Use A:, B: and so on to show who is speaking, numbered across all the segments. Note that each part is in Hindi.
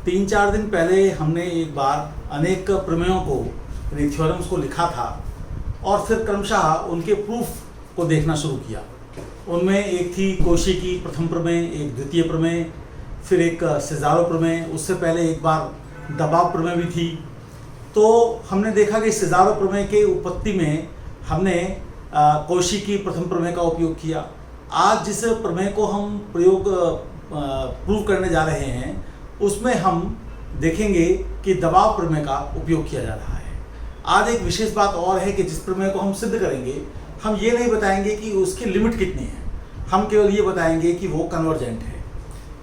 A: 3-4 दिन पहले हमने एक बार अनेक प्रमेयों को, थ्योरम्स को लिखा था और फिर क्रमशः उनके प्रूफ को देखना शुरू किया। उनमें एक थी कोशी की प्रथम प्रमेय, एक द्वितीय प्रमेय, फिर एक सेजारो प्रमेय, उससे पहले एक बार दबाव प्रमेय भी थी। तो हमने देखा कि सेजारो प्रमेय के उत्पत्ति में हमने कोशी की प्रथम प्रमेय का उपयोग किया। आज जिस प्रमेय को हम प्रूव करने जा रहे हैं उसमें हम देखेंगे कि दबाव प्रमेय का उपयोग किया जा रहा है। आज एक विशेष बात और है कि जिस प्रमेय को हम सिद्ध करेंगे हम ये नहीं बताएंगे कि उसकी लिमिट कितनी है, हम केवल ये बताएंगे कि वो कन्वर्जेंट है।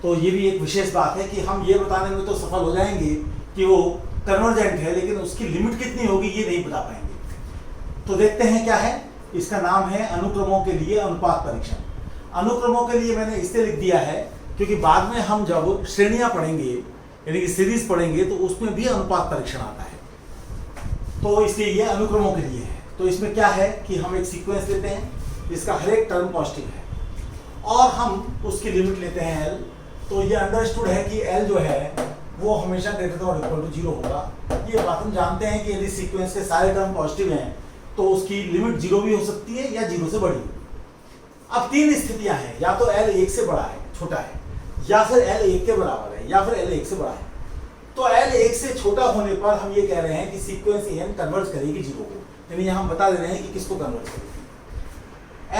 A: तो ये भी एक विशेष बात है कि हम ये बताने में तो सफल हो जाएंगे कि वो कन्वर्जेंट है, लेकिन उसकी लिमिट कितनी होगी ये नहीं बता पाएंगे। तो देखते हैं क्या है। इसका नाम है अनुक्रमों के लिए अनुपात परीक्षण। अनुक्रमों के लिए मैंने इसलिए लिख दिया है क्योंकि बाद में हम जब श्रेणियां पढ़ेंगे यानी कि सीरीज पढ़ेंगे तो उसमें भी अनुपात परीक्षण आता है, तो इसलिए ये अनुक्रमों के लिए है। तो इसमें क्या है कि हम एक सीक्वेंस लेते हैं जिसका हर एक टर्म पॉजिटिव है और हम उसकी लिमिट लेते हैं L। तो ये अंडरस्टूड है कि L जो है वो हमेशा ग्रेटर देन और इक्वल टू 0 होगा। ये बात हम जानते हैं कि यदि सीक्वेंस के सारे टर्म पॉजिटिव हैं तो उसकी लिमिट 0 भी हो सकती है या 0 से बड़ी। अब तीन स्थितियां हैं, या तो L 1 से बड़ा है, छोटा है, या फिर L 1 के बराबर है, या फिर L 1 से बड़ा है। तो L 1 से छोटा होने पर हम ये कह रहे हैं कि सीक्वेंस n कन्वर्ज करेगी 0 को, यानी यहाँ हम बता दे रहे हैं कि किसको कन्वर्ज करेगी।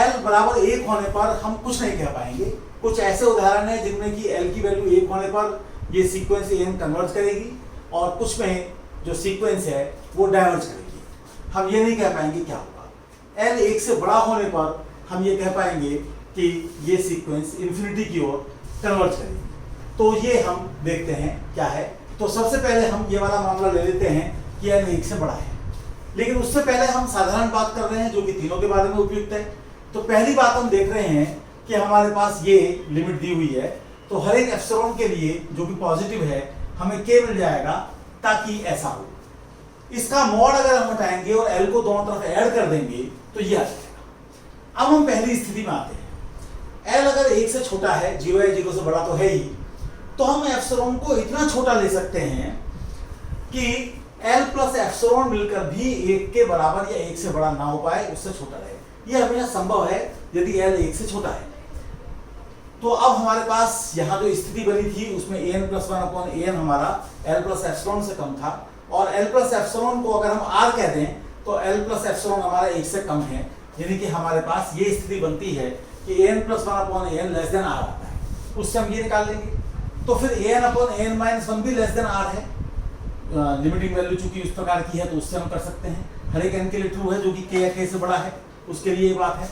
A: L बराबर 1 होने पर हम कुछ नहीं कह पाएंगे। कुछ ऐसे उदाहरण है जिनमें कि L की वैल्यू 1 होने पर ये सीक्वेंस n कन्वर्ज करेगी और कुछ में जो सीक्वेंस है वो डाइवर्ज करेगी। हम ये नहीं कह पाएंगे क्या होगा। L 1 से बड़ा होने पर हम ये कह पाएंगे कि ये सीक्वेंस इन्फिनिटी की ओर कन्वर्ज करेगी। तो ये हम देखते हैं क्या है। तो सबसे पहले हम ये वाला मामला ले लेते हैं कि L 1 से बड़ा है, लेकिन उससे पहले हम साधारण बात कर रहे हैं जो कि तीनों के बारे में उपयुक्त है। तो पहली बात हम देख रहे हैं कि हमारे पास ये लिमिट दी हुई है, तो हर एक एप्सिलॉन के लिए जो कि पॉजिटिव है हमें k मिल जाएगा ताकि ऐसा हो। इसका मॉड अगर हम हटाएंगे और L को दोनों तरफ ऐड कर देंगे तो ये आ जाएगा। अब हम पहली स्थिति में आते हैं। L अगर 1 से छोटा है, 0 या 0 से बड़ा तो है ही, तो हम एप्सिलॉन को इतना छोटा ले सकते हैं कि L प्लस एप्सिलॉन मिलकर भी 1 के बराबर या 1 से बड़ा ना हो पाए, उससे छोटा रहे। यह हमेशा संभव है यदि L 1 से छोटा है। तो अब हमारे पास यहाँ जो स्थिति बनी थी उसमें an प्लस 1/n हमारा L प्लस एप्सिलॉन से कम था, और L प्लस एप्सिलॉन को अगर हम r कह दें तो L प्लस एप्सिलॉन हमारा 1 से कम है, यानी कि हमारे पास ये स्थिति बनती है कि an plus 1/n less than r आता है। उससे हम ये निकाल लेंगे। तो फिर an/n माइनस 1 भी लेस देन r है। लिमिटिंग वैल्यू चूंकि उस प्रकार की है तो उससे हम कर सकते हैं। हर एक n के लिए ट्रू है जो कि k या k से बड़ा है, उसके लिए ये बात है।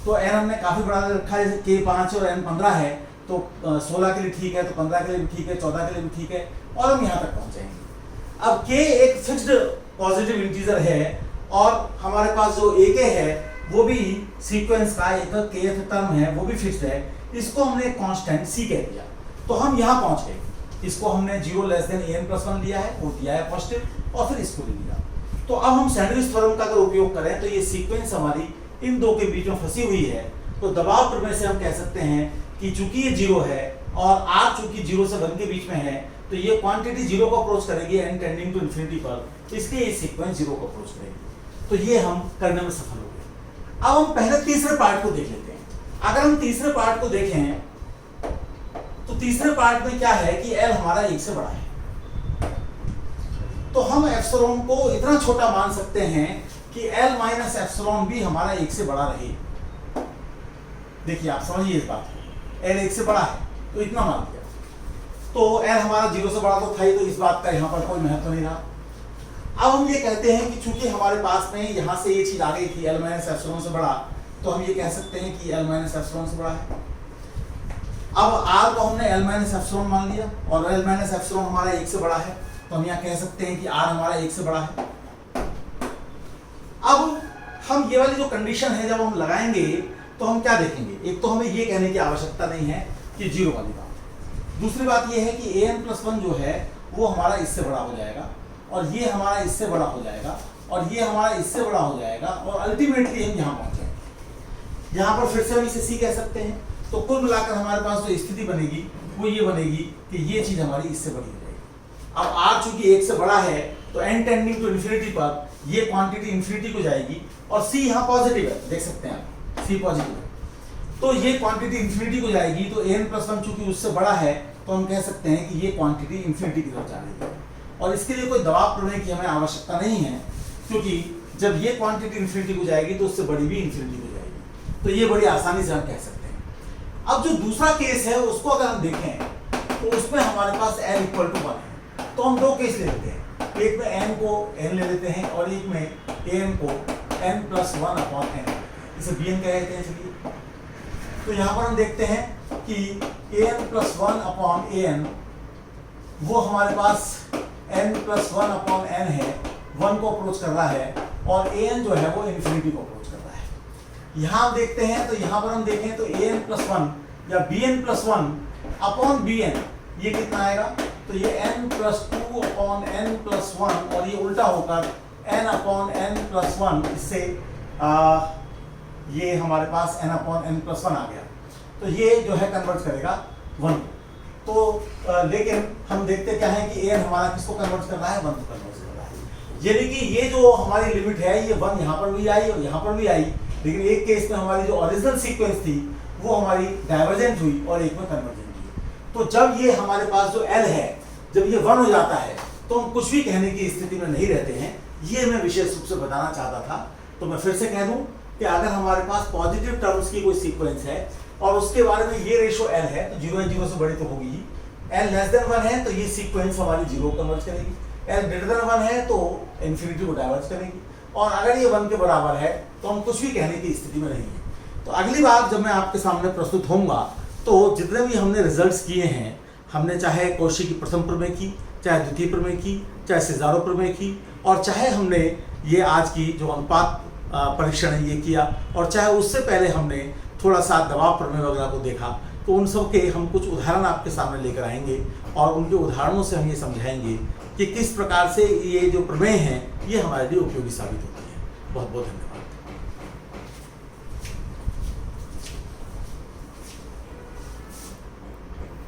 A: तो n हमने काफी बड़ा रखा है, जैसे k 5 और n 15 है तो 16 के लिए ठीक है, तो 15 के लिए भी ठीक है, 14 के लिए भी ठीक है, और हम यहाँ तक पहुंचेंगे। अब k एक फिक्स्ड पॉजिटिव इंटीजर है और हमारे पास जो ak है वो भी सीक्वेंस का एक kth टर्म है, वो भी फिक्स्ड है। इसको हमने कांस्टेंट c कह दिया, तो हम यहाँ पहुंच गए। इसको हमने 0 लेस देन an प्लस 1 लिया है, वो दिया है पॉजिटिव, और फिर इसको ले लिया। तो अब हम सैंडविच थ्योरम का अगर उपयोग करें तो ये सीक्वेंस हमारी इन दो के बीच में फंसी हुई है। तो दबाव प्रमेय से हम कह सकते हैं कि चूंकि ये 0 है और r चूंकि 0 से 1 के बीच में है, तो ये क्वांटिटी 0 को अप्रोच करेगी n टेंडिंग टू इन्फिनिटी पर, इसलिए ये सीक्वेंस 0 को अप्रोच करेगी। तो ये हम करने में सफल हो गए। अब हम पहले तीसरे पार्ट को देख लेते हैं। अगर हम तीसरे पार्ट को देखें तो तीसरे पार्ट में क्या है कि L हमारा 1 से बड़ा है, तो हम एप्सिलॉन को इतना छोटा मान सकते हैं कि L माइनस एप्सिलॉन भी हमारा 1 से बड़ा रहे। देखिए आप समझिए इस बात को, L 1 से बड़ा है तो इतना मान दिया, तो L हमारा 0 से बड़ा तो था ही, तो इस बात का यहाँ पर कोई महत्व नहीं रहा। अब हम ये कहते हैं कि चूंकि हमारे पास में यहाँ से ये चीज आ गई थी L माइनस एप्सिलॉन से बड़ा, तो हम ये कह सकते हैं कि L माइनस एप्सिलॉन से बड़ा है। अब R को हमने L माइनस एप्सिलॉन मान लिया और L माइनस एप्सिलॉन हमारा 1 से बड़ा है, तो हम यहाँ कह सकते हैं कि R हमारा 1 से बड़ा है। अब हम ये वाली जो कंडीशन है जब हम लगाएंगे तो हम क्या देखेंगे, एक तो हमें ये कहने की आवश्यकता नहीं है कि 0 वाली बात। दूसरी बात ये है कि an प्लस 1 जो है वो हमारा इससे बड़ा हो जाएगा, और ये हमारा इससे बड़ा हो जाएगा, और ये हमारा इससे बड़ा हो जाएगा, और अल्टीमेटली हम यहाँ पहुंचेंगे। यहाँ पर फिर से हम इसे C कह सकते हैं। तो कुल मिलाकर हमारे पास जो स्थिति बनेगी वो ये बनेगी कि ये चीज हमारी इससे बड़ी हो जाएगी। अब r चूंकि 1 से बड़ा है तो n टेंडिंग टू इन्फिनिटी पर ये क्वांटिटी इन्फिनिटी को जाएगी, और c यहाँ पॉजिटिव है, देख सकते हैं आप c पॉजिटिव है, तो ये क्वांटिटी इन्फिनिटी को जाएगी। तो an+1 चूंकि उससे बड़ा है तो हम कह सकते हैं कि ये क्वांटिटी इन्फिनिटी की तरफ जा रही है। और इसके लिए कोई दबाव प्रमेय की हमें आवश्यकता नहीं है, क्योंकि जब ये क्वांटिटी इन्फिनिटी को जाएगी तो उससे बड़ी भी इन्फिनिटी को जाएगी। तो ये बड़ी आसानी से हम कह सकते हैं। अब जो दूसरा केस है उसको अगर हम देखें तो उसमें हमारे पास n = 1 है। तो हम दो केस ले लेते हैं, एक में n को n ले लेते हैं और एक में an को n+1/n, इसे bn कह देते हैं। चलिए, तो यहाँ पर हम देखते हैं कि an+1/n वो हमारे पास n+1/n है, 1 को अप्रोच कर रहा है, और an जो है वो इन्फिनिटी को अप्रोच कर रहा है। यहाँ हम देखते हैं, तो यहाँ पर हम देखें तो an+1 या bn+1/bn ये कितना आएगा, तो ये n+2/n+1, और ये उल्टा होकर n/n+1, इससे ये हमारे पास n/n+1 आ गया। तो ये जो है कन्वर्ट करेगा 1 को। तो लेकिन हम देखते क्या है कि an हमारा किसको कन्वर्ट कर रहा है, 1 को कन्वर्ट कर रहा है। यानी कि ये जो हमारी लिमिट है ये 1 यहाँ पर भी आई और यहाँ पर भी आई, लेकिन एक केस में हमारी जो ओरिजिनल सीक्वेंस थी वो हमारी डाइवर्जेंट हुई और एक में कन्वर्जेंट हुई। तो जब ये हमारे पास जो L है, जब ये 1 हो जाता है तो हम कुछ भी कहने की स्थिति में नहीं रहते हैं। ये मैं विशेष रूप से बताना चाहता था। तो मैं फिर से कह दूं कि अगर हमारे पास पॉजिटिव टर्म्स की कोई सीक्वेंस है और उसके बारे में ये रेशो L है, तो 0 0 से बड़ी तो होगी ही। L 1 है तो ये सीक्वेंस हमारी 0 कन्वर्ज करेगी, L 1 है तो इन्फिनिटी को डाइवर्ज करेगी, और अगर ये 1 के बराबर है तो हम कुछ भी कहने की स्थिति में नहीं है। तो अगली बार जब मैं आपके सामने प्रस्तुत होऊंगा तो जितने भी हमने रिजल्ट्स किए हैं, हमने चाहे कौशी की प्रथम प्रमेय की, चाहे द्वितीय प्रमेय की, चाहे सिज़ारो प्रमेय की, और चाहे हमने ये आज की जो अनुपात परीक्षण है ये किया, और चाहे उससे पहले हमने थोड़ा सा दबाव प्रमेय वगैरह को देखा, तो उन सब के हम कुछ उदाहरण आपके सामने लेकर आएंगे और उनके उदाहरणों से हम ये समझाएंगे कि किस प्रकार से ये जो प्रमेय हैं ये हमारे लिए उपयोगी साबित होती है। बहुत बहुत धन्यवाद।